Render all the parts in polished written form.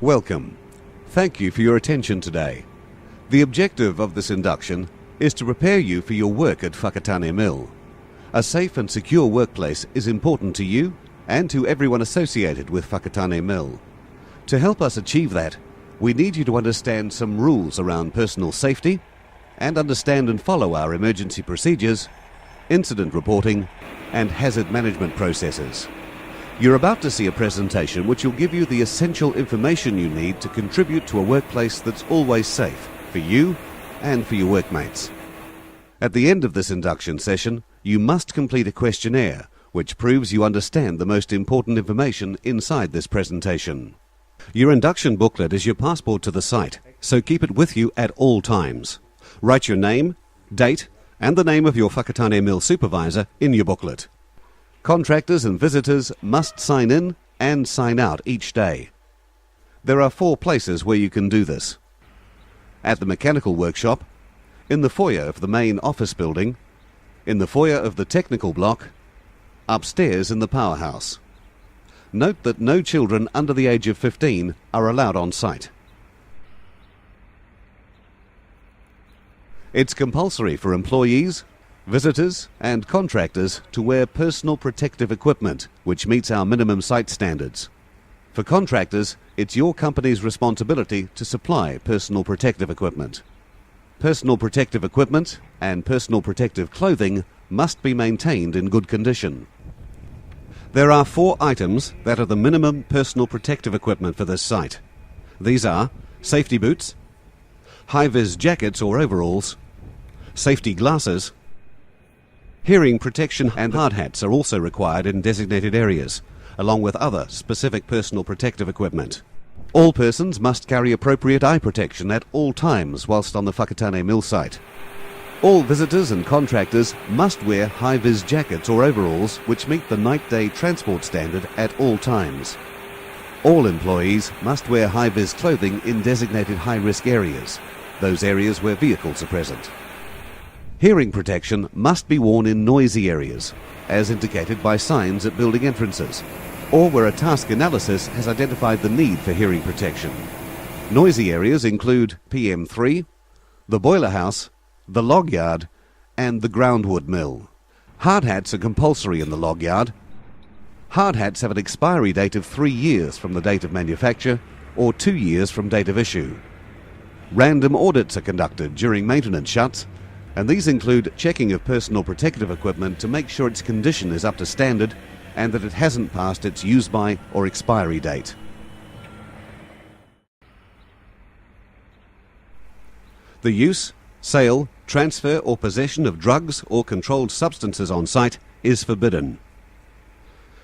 Welcome. Thank you for your attention today. The objective of this induction is to prepare you for your work at Whakatane Mill. A safe and secure workplace is important to you and to everyone associated with Whakatane Mill. To help us achieve that, we need you to understand some rules around personal safety and understand and follow our emergency procedures, incident reporting, and hazard management processes. You're about to see a presentation which will give you the essential information you need to contribute to a workplace that's always safe for you and for your workmates. At the end of this induction session, you must complete a questionnaire which proves you understand the most important information inside this presentation. Your induction booklet is your passport to the site, so keep it with you at all times. Write your name, date, and the name of your Whakatane Mill supervisor in your booklet. Contractors and visitors must sign in and sign out each day. There are 4 places where you can do this: at the mechanical workshop, in the foyer of the main office building, in the foyer of the technical block, upstairs in the powerhouse. Note that no children under the age of 15 are allowed on site. It's compulsory for employees, visitors and contractors to wear personal protective equipment which meets our minimum site standards. For contractors, it's your company's responsibility to supply personal protective equipment. Personal protective equipment and personal protective clothing must be maintained in good condition. There are 4 items that are the minimum personal protective equipment for this site. These are safety boots, high-vis jackets or overalls, safety glasses. Hearing protection and hard hats are also required in designated areas, along with other specific personal protective equipment. All persons must carry appropriate eye protection at all times whilst on the Whakatane Mill site. All visitors and contractors must wear high-vis jackets or overalls which meet the night-day transport standard at all times. All employees must wear high-vis clothing in designated high-risk areas, those areas where vehicles are present. Hearing protection must be worn in noisy areas, as indicated by signs at building entrances, or where a task analysis has identified the need for hearing protection. Noisy areas include PM3, the boiler house, the log yard, and the groundwood mill. Hard hats are compulsory in the log yard. Hard hats have an expiry date of 3 years from the date of manufacture or 2 years from date of issue. Random audits are conducted during maintenance shuts, and these include checking of personal protective equipment to make sure its condition is up to standard and that it hasn't passed its use-by or expiry date. The use, sale, transfer or possession of drugs or controlled substances on site is forbidden.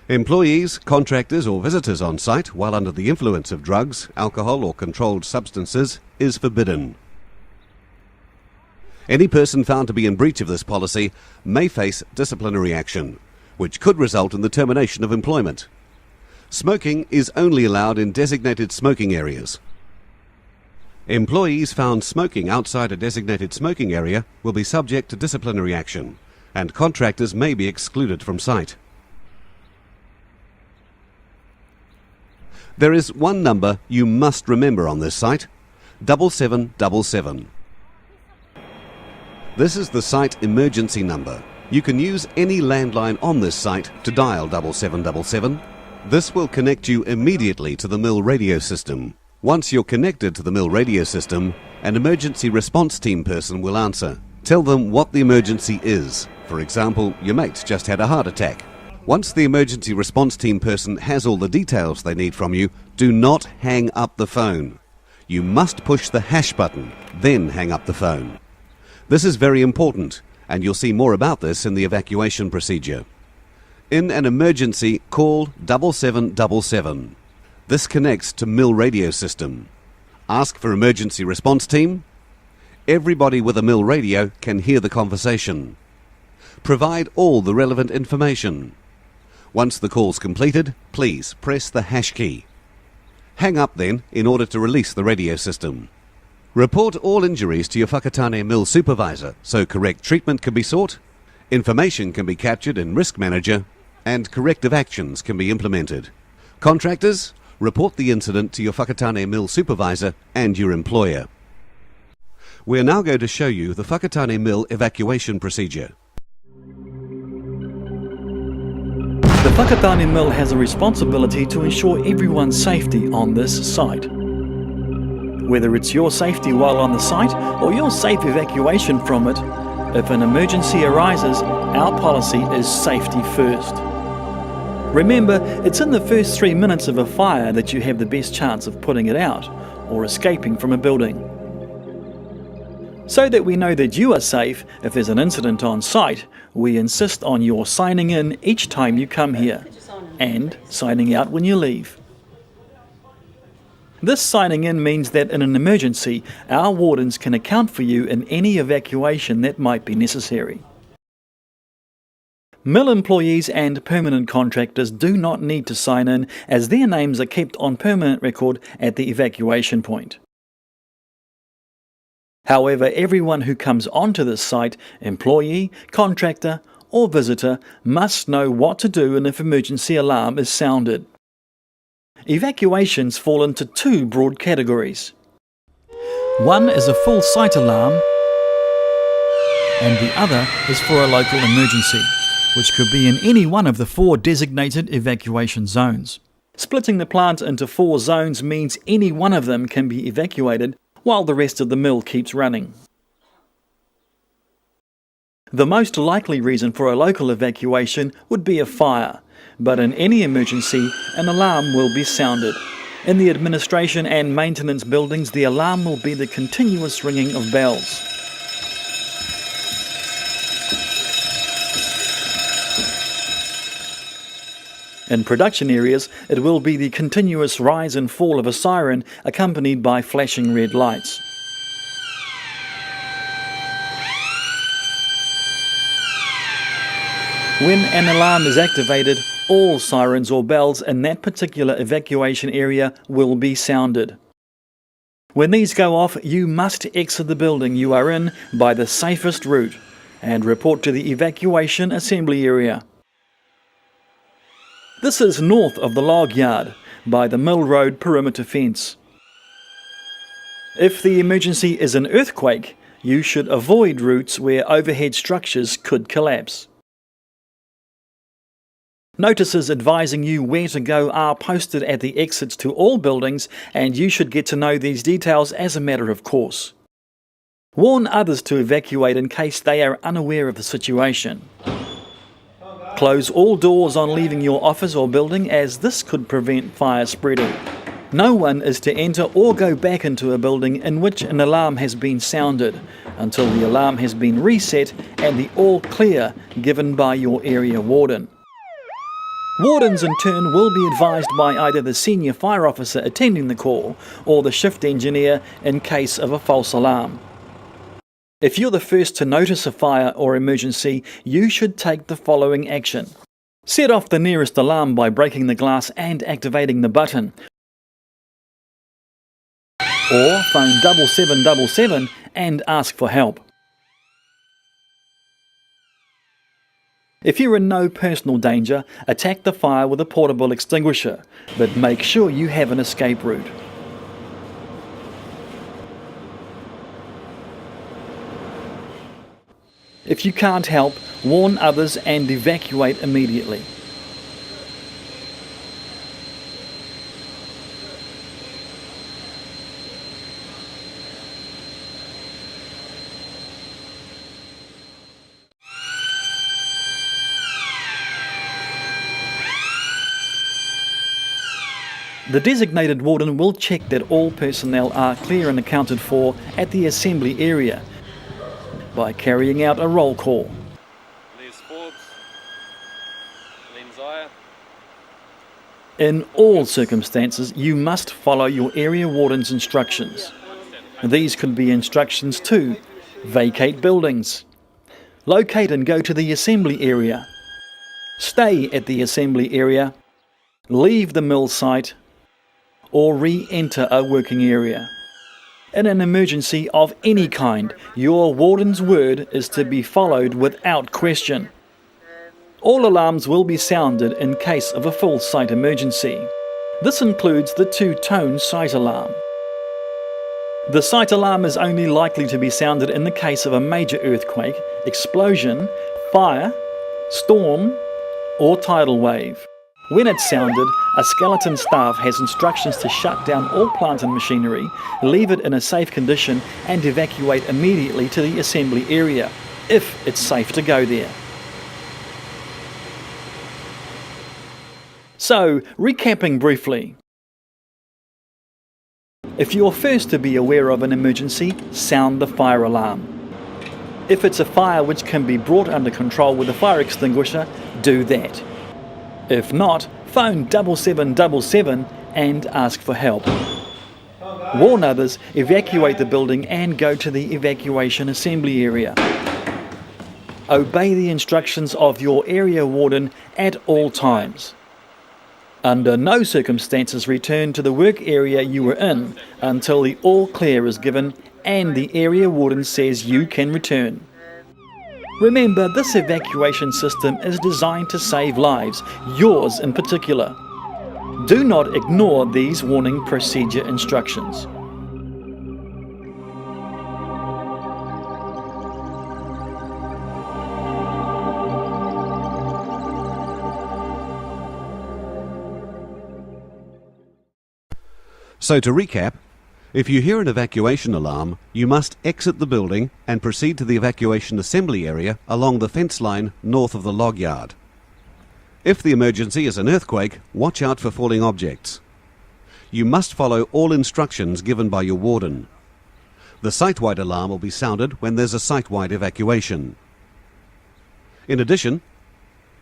Employees, contractors or visitors on site while under the influence of drugs, alcohol or controlled substances is forbidden. Any person found to be in breach of this policy may face disciplinary action, which could result in the termination of employment. Smoking is only allowed in designated smoking areas. Employees found smoking outside a designated smoking area will be subject to disciplinary action, and contractors may be excluded from site. There is one number you must remember on this site: 7777. This is the site emergency number. You can use any landline on this site to dial 7777. This will connect you immediately to the mill radio system. Once you're connected to the mill radio system, an emergency response team person will answer. Tell them what the emergency is. For example, your mate just had a heart attack. Once the emergency response team person has all the details they need from you, do not hang up the phone. You must push the hash button, then hang up the phone. This is very important, and you'll see more about this in the evacuation procedure. In an emergency, call 7777. This connects to mill radio system. Ask for emergency response team. Everybody with a mill radio can hear the conversation. Provide all the relevant information. Once the call's completed, please press the hash key. Hang up then in order to release the radio system. Report all injuries to your Whakatane Mill supervisor so correct treatment can be sought, information can be captured in Risk Manager, and corrective actions can be implemented. Contractors, report the incident to your Whakatane mill supervisor and your employer. We're now going to show you the Whakatane mill evacuation procedure. The Whakatane mill has a responsibility to ensure everyone's safety on this site. Whether it's your safety while on the site or your safe evacuation from it, if an emergency arises, our policy is safety first. Remember, it's in the first 3 minutes of a fire that you have the best chance of putting it out or escaping from a building. So that we know that you are safe if there's an incident on site, we insist on your signing in each time you come here and signing out when you leave. This signing in means that in an emergency, our wardens can account for you in any evacuation that might be necessary. Mill employees and permanent contractors do not need to sign in, as their names are kept on permanent record at the evacuation point. However, everyone who comes onto this site, employee, contractor or visitor, must know what to do if an emergency alarm is sounded. Evacuations fall into two broad categories. One is a full site alarm and the other is for a local emergency, which could be in any one of the 4 designated evacuation zones. Splitting the plant into 4 zones means any one of them can be evacuated while the rest of the mill keeps running. The most likely reason for a local evacuation would be a fire, but in any emergency, an alarm will be sounded. In the administration and maintenance buildings, the alarm will be the continuous ringing of bells. In production areas, it will be the continuous rise and fall of a siren accompanied by flashing red lights. When an alarm is activated, all sirens or bells in that particular evacuation area will be sounded. When these go off, you must exit the building you are in by the safest route and report to the evacuation assembly area. This is north of the log yard, by the Mill Road perimeter fence. If the emergency is an earthquake, you should avoid routes where overhead structures could collapse. Notices advising you where to go are posted at the exits to all buildings, and you should get to know these details as a matter of course. Warn others to evacuate in case they are unaware of the situation. Close all doors on leaving your office or building, as this could prevent fire spreading. No one is to enter or go back into a building in which an alarm has been sounded until the alarm has been reset and the all clear given by your area warden. Wardens in turn will be advised by either the senior fire officer attending the call or the shift engineer in case of a false alarm. If you're the first to notice a fire or emergency, you should take the following action. Set off the nearest alarm by breaking the glass and activating the button. Or phone 7777 and ask for help. If you're in no personal danger, attack the fire with a portable extinguisher, but make sure you have an escape route. If you can't help, warn others and evacuate immediately. The designated warden will check that all personnel are clear and accounted for at the assembly area by carrying out a roll call. In all circumstances, you must follow your area warden's instructions. These could be instructions to vacate buildings, locate and go to the assembly area, stay at the assembly area, leave the mill site, or re-enter a working area. In an emergency of any kind, your warden's word is to be followed without question. All alarms will be sounded in case of a full site emergency. This includes the two-tone sight alarm. The sight alarm is only likely to be sounded in the case of a major earthquake, explosion, fire, storm, or tidal wave. When it's sounded, a skeleton staff has instructions to shut down all plant and machinery, leave it in a safe condition, and evacuate immediately to the assembly area, if it's safe to go there. So, recapping briefly. If you're first to be aware of an emergency, sound the fire alarm. If it's a fire which can be brought under control with a fire extinguisher, do that. If not, phone 7777 and ask for help. Warn others, evacuate the building and go to the evacuation assembly area. Obey the instructions of your area warden at all times. Under no circumstances return to the work area you were in until the all clear is given and the area warden says you can return. Remember, this evacuation system is designed to save lives, yours in particular. Do not ignore these warning procedure instructions. So to recap, if you hear an evacuation alarm, you must exit the building and proceed to the evacuation assembly area along the fence line north of the log yard. If the emergency is an earthquake, watch out for falling objects. You must follow all instructions given by your warden. The site-wide alarm will be sounded when there's a site-wide evacuation. In addition,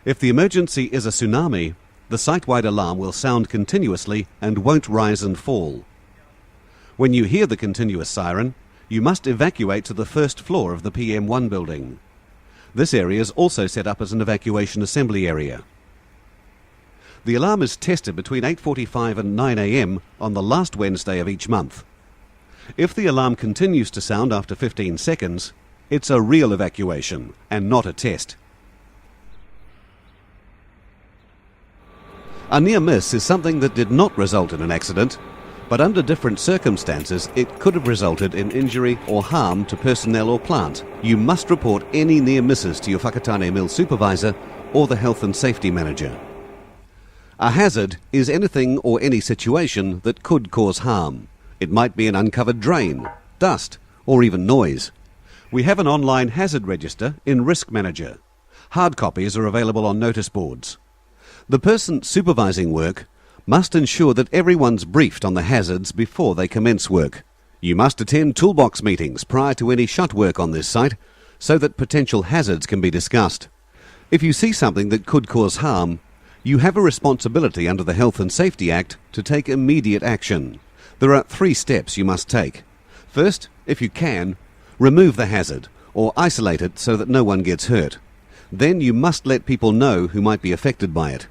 if the emergency is a tsunami, the site-wide alarm will sound continuously and won't rise and fall. When you hear the continuous siren, you must evacuate to the first floor of the PM1 building. This area is also set up as an evacuation assembly area. The alarm is tested between 8:45 and 9 a.m. on the last Wednesday of each month. If the alarm continues to sound after 15 seconds, it's a real evacuation and not a test. A near miss is something that did not result in an accident, but under different circumstances it could have resulted in injury or harm to personnel or plant. You must report any near misses to your Whakatane Mill supervisor or the health and safety manager. A hazard is anything or any situation that could cause harm. It might be an uncovered drain, dust, or even noise. We have an online hazard register in Risk Manager. Hard copies are available on notice boards. The person supervising work must ensure that everyone's briefed on the hazards before they commence work. You must attend toolbox meetings prior to any shut work on this site so that potential hazards can be discussed. If you see something that could cause harm, you have a responsibility under the Health and Safety Act to take immediate action. There are 3 steps you must take. First, if you can, remove the hazard or isolate it so that no one gets hurt. Then you must let people know who might be affected by it.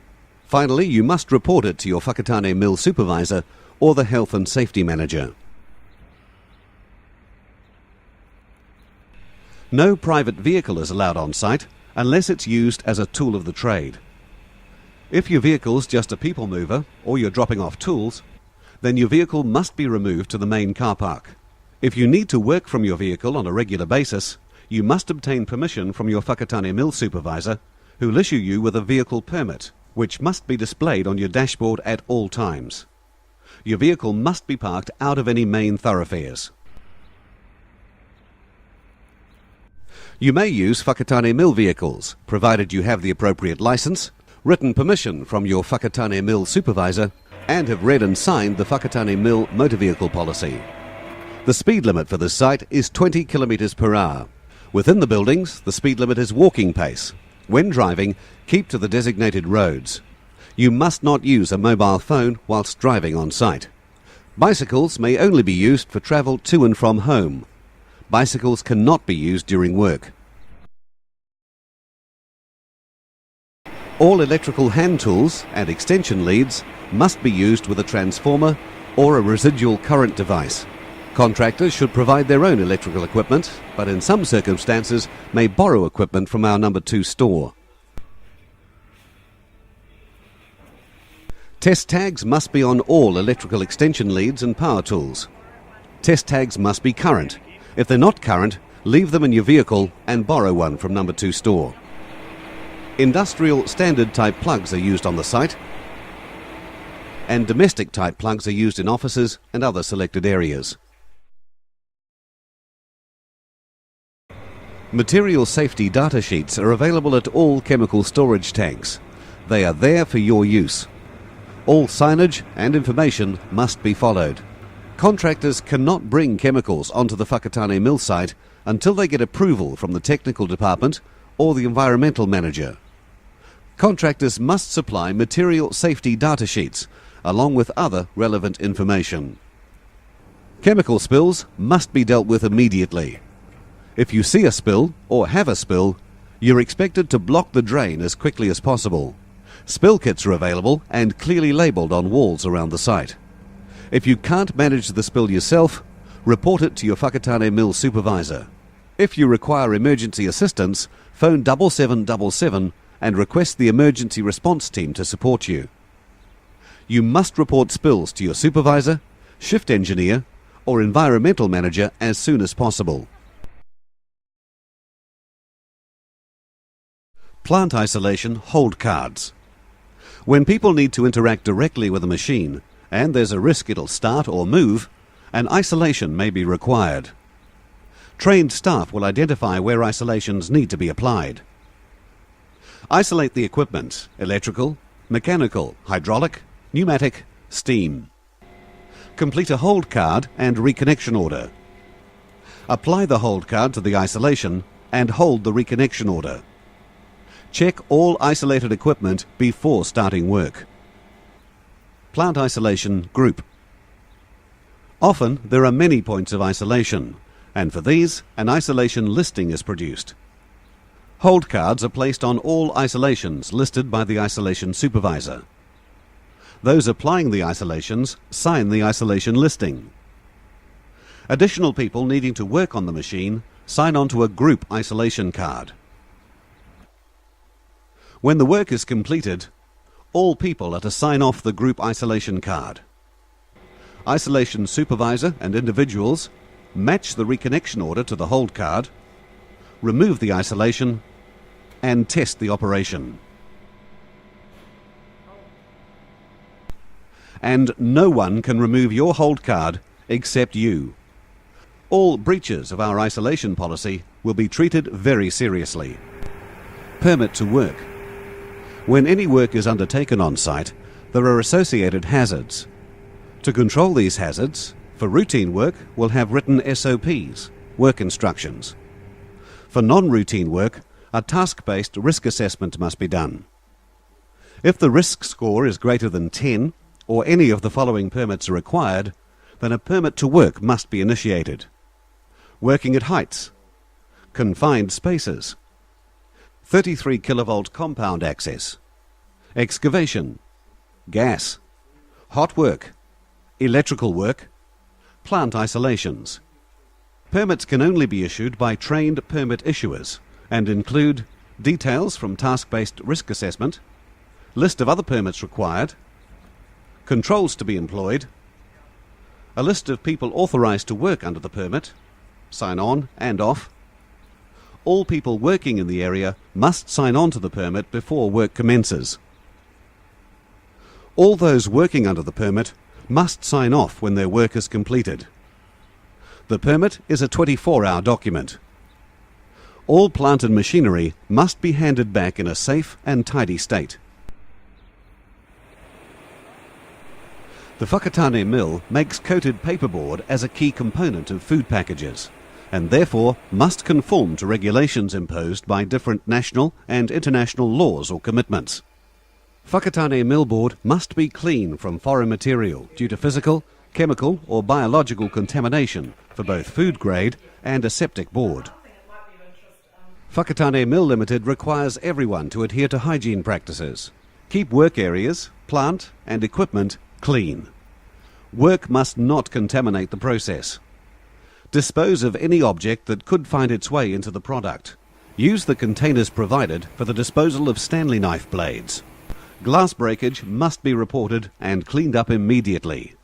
Finally, you must report it to your Whakatane Mill supervisor or the health and safety manager. No private vehicle is allowed on site unless it's used as a tool of the trade. If your vehicle's just a people mover or you're dropping off tools, then your vehicle must be removed to the main car park. If you need to work from your vehicle on a regular basis, you must obtain permission from your Whakatane Mill supervisor, who'll issue you with a vehicle permit, which must be displayed on your dashboard at all times. Your vehicle must be parked out of any main thoroughfares. You may use Whakatane Mill vehicles, provided you have the appropriate license, written permission from your Whakatane Mill supervisor, and have read and signed the Whakatane Mill motor vehicle policy. The speed limit for this site is 20 kilometres per hour. Within the buildings, the speed limit is walking pace. When driving, keep to the designated roads. You must not use a mobile phone whilst driving on site. Bicycles may only be used for travel to and from home. Bicycles cannot be used during work. All electrical hand tools and extension leads must be used with a transformer or a residual current device. Contractors should provide their own electrical equipment, but in some circumstances may borrow equipment from our number 2 store. Test tags must be on all electrical extension leads and power tools. Test tags must be current. If they're not current, leave them in your vehicle and borrow one from number 2 store. Industrial standard type plugs are used on the site, and domestic type plugs are used in offices and other selected areas. Material safety data sheets are available at all chemical storage tanks. They are there for your use. All signage and information must be followed. Contractors cannot bring chemicals onto the Whakatane mill site until they get approval from the technical department or the environmental manager. Contractors must supply material safety data sheets along with other relevant information. Chemical spills must be dealt with immediately. If you see a spill or have a spill, you're expected to block the drain as quickly as possible. Spill kits are available and clearly labelled on walls around the site. If you can't manage the spill yourself, report it to your Whakatane mill supervisor. If you require emergency assistance, phone 7777 and request the emergency response team to support you. You must report spills to your supervisor, shift engineer, or environmental manager as soon as possible. Plant isolation hold cards. When people need to interact directly with a machine, and there's a risk it'll start or move, an isolation may be required. Trained staff will identify where isolations need to be applied. Isolate the equipment: electrical, mechanical, hydraulic, pneumatic, steam. Complete a hold card and reconnection order. Apply the hold card to the isolation and hold the reconnection order. Check all isolated equipment before starting work. Plant isolation group. Often there are many points of isolation, and for these an isolation listing is produced. Hold cards are placed on all isolations listed by the isolation supervisor. Those applying the isolations sign the isolation listing. Additional people needing to work on the machine sign onto a group isolation card. When the work is completed, all people are to sign off the group isolation card. Isolation supervisor and individuals match the reconnection order to the hold card, remove the isolation, and test the operation. And no one can remove your hold card except you. All breaches of our isolation policy will be treated very seriously. Permit to work. When any work is undertaken on site, there are associated hazards. To control these hazards, for routine work, we'll have written SOPs, work instructions. For non-routine work, a task-based risk assessment must be done. If the risk score is greater than 10, or any of the following permits are required, then a permit to work must be initiated. Working at heights, confined spaces, 33 kilovolt compound access, excavation, gas, hot work, electrical work, plant isolations. Permits can only be issued by trained permit issuers and include details from task-based risk assessment, list of other permits required, controls to be employed, a list of people authorised to work under the permit, sign on and off. All people working in the area must sign on to the permit before work commences. All those working under the permit must sign off when their work is completed. The permit is a 24-hour document. All plant and machinery must be handed back in a safe and tidy state. The Whakatane mill makes coated paperboard as a key component of food packages, and therefore must conform to regulations imposed by different national and international laws or commitments. Whakatane millboard must be clean from foreign material due to physical, chemical or biological contamination for both food grade and aseptic board. Whakatane Mill Limited requires everyone to adhere to hygiene practices. Keep work areas, plant and equipment clean. Work must not contaminate the process. Dispose of any object that could find its way into the product. Use the containers provided for the disposal of Stanley knife blades. Glass breakage must be reported and cleaned up immediately.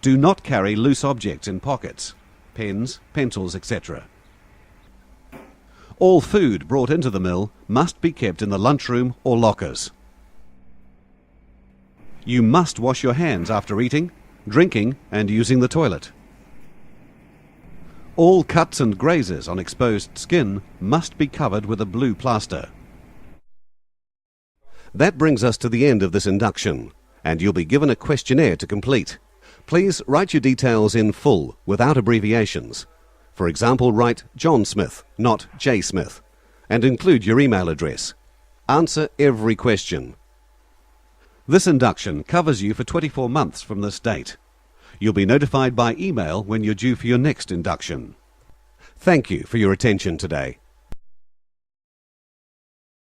Do not carry loose objects in pockets, pens, pencils, etc. All food brought into the mill must be kept in the lunchroom or lockers. You must wash your hands after eating, drinking and using the toilet. All cuts and grazes on exposed skin must be covered with a blue plaster. That brings us to the end of this induction, and you'll be given a questionnaire to complete. Please write your details in full, without abbreviations. For example, write John Smith, not J. Smith, and include your email address. Answer every question. This induction covers you for 24 months from this date. You'll be notified by email when you're due for your next induction. Thank you for your attention today.